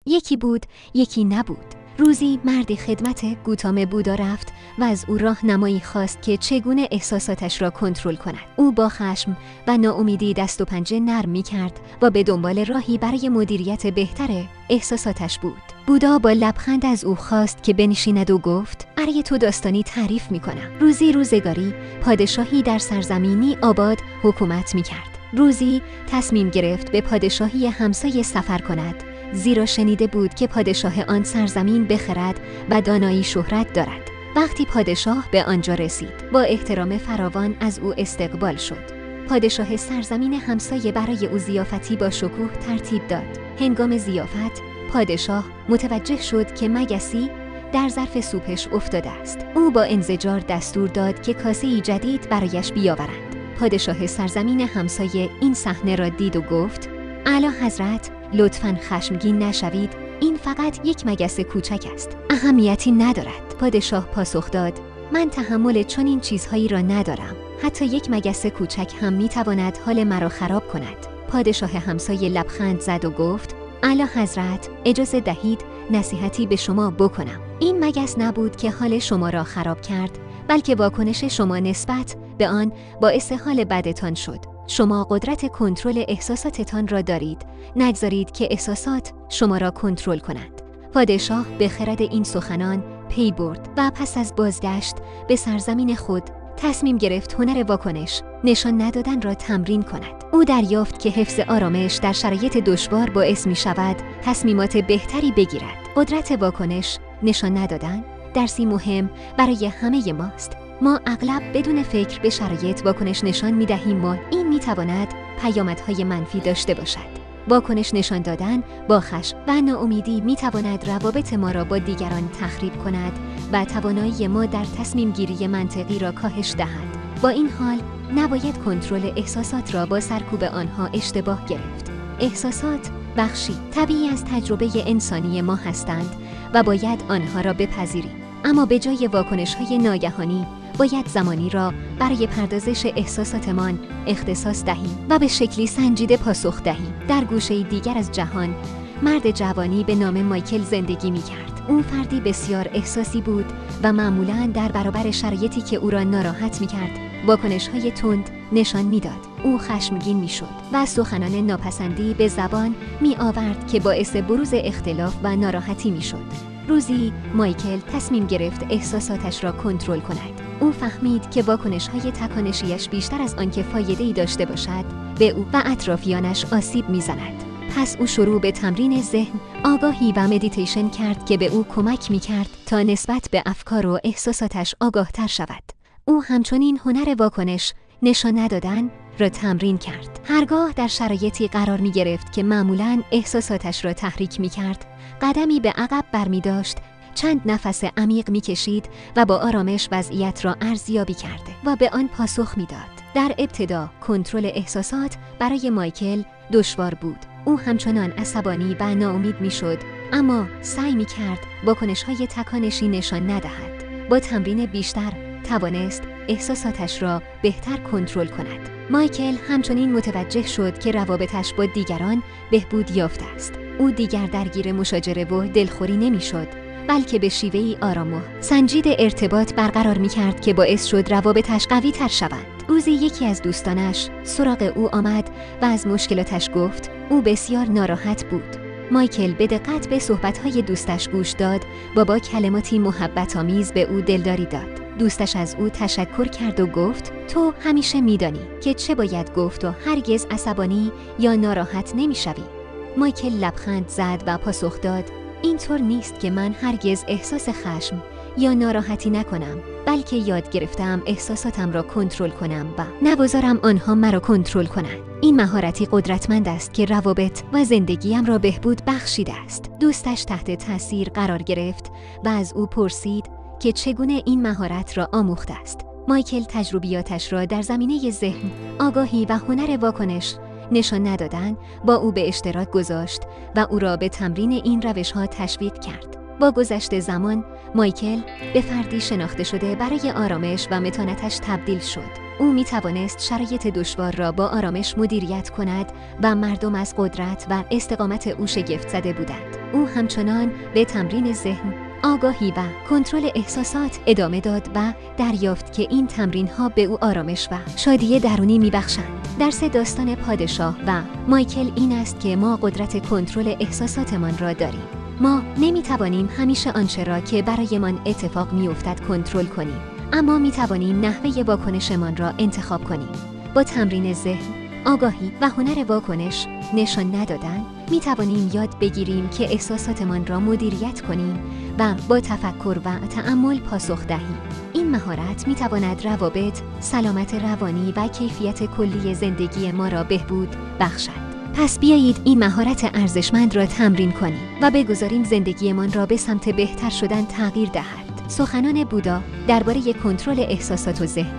یکی بود، یکی نبود. روزی مردی خدمت گوتام بودا رفت و از او راهنمایی خواست که چگونه احساساتش را کنترل کند. او با خشم و ناامیدی دست و پنجه نرم می‌کرد و به دنبال راهی برای مدیریت بهتر احساساتش بود. بودا با لبخند از او خواست که بنشیند و گفت: برای تو داستانی تعریف می‌کنم. روزی روزگاری پادشاهی در سرزمینی آباد حکومت می‌کرد. روزی تصمیم گرفت به پادشاهی همسایه سفر کند، زیرا شنیده بود که پادشاه آن سرزمین بخرد و دانایی شهرت دارد. وقتی پادشاه به آنجا رسید، با احترام فراوان از او استقبال شد. پادشاه سرزمین همسایه برای او ضیافتی با شکوه ترتیب داد. هنگام ضیافت، پادشاه متوجه شد که مگسی در ظرف سوپش افتاده است. او با انزجار دستور داد که کاسه‌ای جدید برایش بیاورند. پادشاه سرزمین همسایه این صحنه را دید و گفت: اعلی حضرت، لطفاً خشمگین نشوید، این فقط یک مگس کوچک است، اهمیتی ندارد. پادشاه پاسخ داد: من تحمل چنین چیزهایی را ندارم، حتی یک مگس کوچک هم میتواند حال مرا خراب کند. پادشاه همسایه لبخند زد و گفت: اعلی حضرت، اجازه دهید نصیحتی به شما بکنم. این مگس نبود که حال شما را خراب کرد، بلکه واکنش شما نسبت به آن باعث حال بدتان شد. شما قدرت کنترل احساساتتان را دارید، نگذارید که احساسات شما را کنترل کنند. پادشاه به خرد این سخنان پی برد و پس از بازگشت به سرزمین خود تصمیم گرفت هنر واکنش نشان ندادن را تمرین کند. او دریافت که حفظ آرامش در شرایط دشوار باعث می شود تصمیمات بهتری بگیرد. قدرت واکنش نشان ندادن درسی مهم برای همه ماست. ما اغلب بدون فکر به شرایط واکنش نشان می دهیم و این می تواند پیامدهای منفی داشته باشد. واکنش نشان دادن با خشم و ناامیدی می تواند روابط ما را با دیگران تخریب کند و توانایی ما در تصمیم گیری منطقی را کاهش دهد. با این حال نباید کنترل احساسات را با سرکوب آنها اشتباه گرفت. احساسات بخشی طبیعی از تجربه انسانی ما هستند و باید آنها را بپذیریم. اما به جای واکنش‌های ناگهانی باید زمانی را برای پردازش احساساتمان اختصاص دهیم و به شکلی سنجیده پاسخ دهیم. در گوشه دیگر از جهان، مرد جوانی به نام مایکل زندگی می‌کرد. او فردی بسیار احساسی بود و معمولاً در برابر شرایطی که او را ناراحت می‌کرد، واکنش‌های تند نشان می‌داد. او خشمگین می‌شد و سخنان ناپسندی به زبان می‌آورد که باعث بروز اختلاف و ناراحتی می‌شد. روزی مایکل تصمیم گرفت احساساتش را کنترل کند. او فهمید که واکنش‌های تکانشیش بیشتر از آنکه فایده‌ای داشته باشد، به او و اطرافیانش آسیب می‌زند. پس او شروع به تمرین ذهن، آگاهی و مدیتیشن کرد که به او کمک می‌کرد تا نسبت به افکار و احساساتش آگاه‌تر شود. او همچنین هنر واکنش نشان ندادن را تمرین کرد. هرگاه در شرایطی قرار می‌گرفت که معمولاً احساساتش را تحریک می‌کرد، قدمی به عقب برمی‌داشت، چند نفس عمیق می‌کشید و با آرامش وضعیت را ارزیابی کرده و به آن پاسخ می‌داد. در ابتدا کنترل احساسات برای مایکل دشوار بود. او همچنان عصبانی و ناامید می‌شد، اما سعی می‌کرد واکنش‌های تکانشی نشان ندهد. با تمرین بیشتر توانست احساساتش را بهتر کنترل کند. مایکل همچنین متوجه شد که روابطش با دیگران بهبود یافته است. او دیگر درگیر مشاجره و دلخوری نمی‌شد، بلکه به شیوهی آرام و سنجیده ارتباط برقرار می‌کرد که باعث شد روابطش قوی‌تر شوند. روزی یکی از دوستانش سراغ او آمد و از مشکلاتش گفت. او بسیار ناراحت بود. مایکل به دقت به صحبت‌های دوستش گوش داد و با کلماتی محبت‌آمیز به او دلداری داد. دوستش از او تشکر کرد و گفت: تو همیشه می‌دانی که چه باید گفت و هرگز عصبانی یا ناراحت نمی‌شوی. مایکل لبخند زد و پاسخ داد: اینطور نیست که من هرگز احساس خشم یا ناراحتی نکنم، بلکه یاد گرفتم احساساتم را کنترل کنم و نگذارم آنها مرا کنترل کنند. این مهارتی قدرتمند است که روابط و زندگیم را بهبود بخشیده است. دوستش تحت تاثیر قرار گرفت و از او پرسید که چگونه این مهارت را آموخته است. مایکل تجربیاتش را در زمینه ذهن، آگاهی و هنر واکنش نشان ندادن با او به اشتراک گذاشت و او را به تمرین این روش‌ها تشویق کرد. با گذشت زمان، مایکل به فردی شناخته شده برای آرامش و متانتش تبدیل شد. او می توانست شرایط دشوار را با آرامش مدیریت کند و مردم از قدرت و استقامت او شگفت زده بودند. او همچنان به تمرین ذهن، آگاهی و کنترل احساسات ادامه داد و دریافت که این تمرین‌ها به او آرامش و شادی درونی می‌بخشند. درس داستان پادشاه و مایکل این است که ما قدرت کنترل احساساتمان را داریم. ما نمی‌توانیم همیشه آنچه را که برایمان اتفاق می‌افتد کنترل کنیم، اما می‌توانیم نحوه واکنشمان را انتخاب کنیم. با تمرین ذهن، آگاهی و هنر واکنش نشان ندادن می‌توانیم یاد بگیریم که احساساتمان را مدیریت کنیم و با تفکر و تأمل پاسخ دهیم. این مهارت می‌تواند روابط، سلامت روانی و کیفیت کلی زندگی ما را بهبود بخشد. پس بیایید این مهارت ارزشمند را تمرین کنیم و بگذاریم زندگیمان را به سمت بهتر شدن تغییر دهد. سخنان بودا درباره کنترل احساسات و ذهن.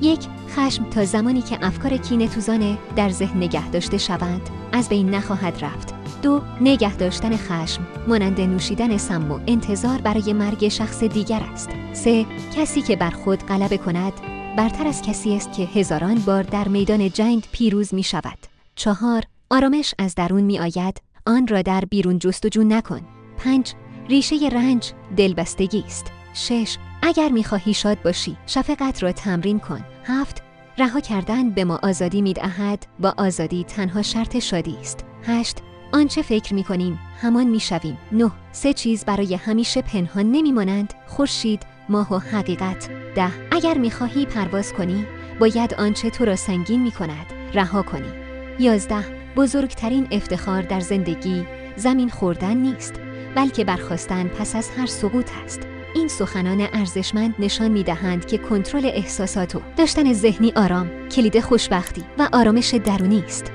1. خشم تا زمانی که افکار کینه‌توزانه در ذهن نگه داشته شوند از بین نخواهد رفت. 2. نگه داشتن خشم مانند نوشیدن سم و انتظار برای مرگ شخص دیگر است. 3. کسی که بر خود غلبه کند برتر از کسی است که هزاران بار در میدان جنگ پیروز می شود. 4. آرامش از درون می آید، آن را در بیرون جستجو نکن. 5. ریشه رنج دلبستگی است. 6. اگر می خواهی شاد باشی، شفقت را تمرین کن. 7. رها کردن به ما آزادی می دهد، با آزادی تنها شرط شادی است. 8. آنچه فکر می کنیم همان می شویم. 9. 3 چیز برای همیشه پنهان نمی مانند: خورشید، ماه و حقیقت. 10. اگر می خواهی پرواز کنی، باید آنچه تو را سنگین می کند رها کنی. 11. بزرگترین افتخار در زندگی زمین خوردن نیست، بلکه برخاستن پس از هر سقوط است. این سخنان ارزشمند نشان می‌دهند که کنترل احساسات و داشتن ذهنی آرام کلید خوشبختی و آرامش درونی است.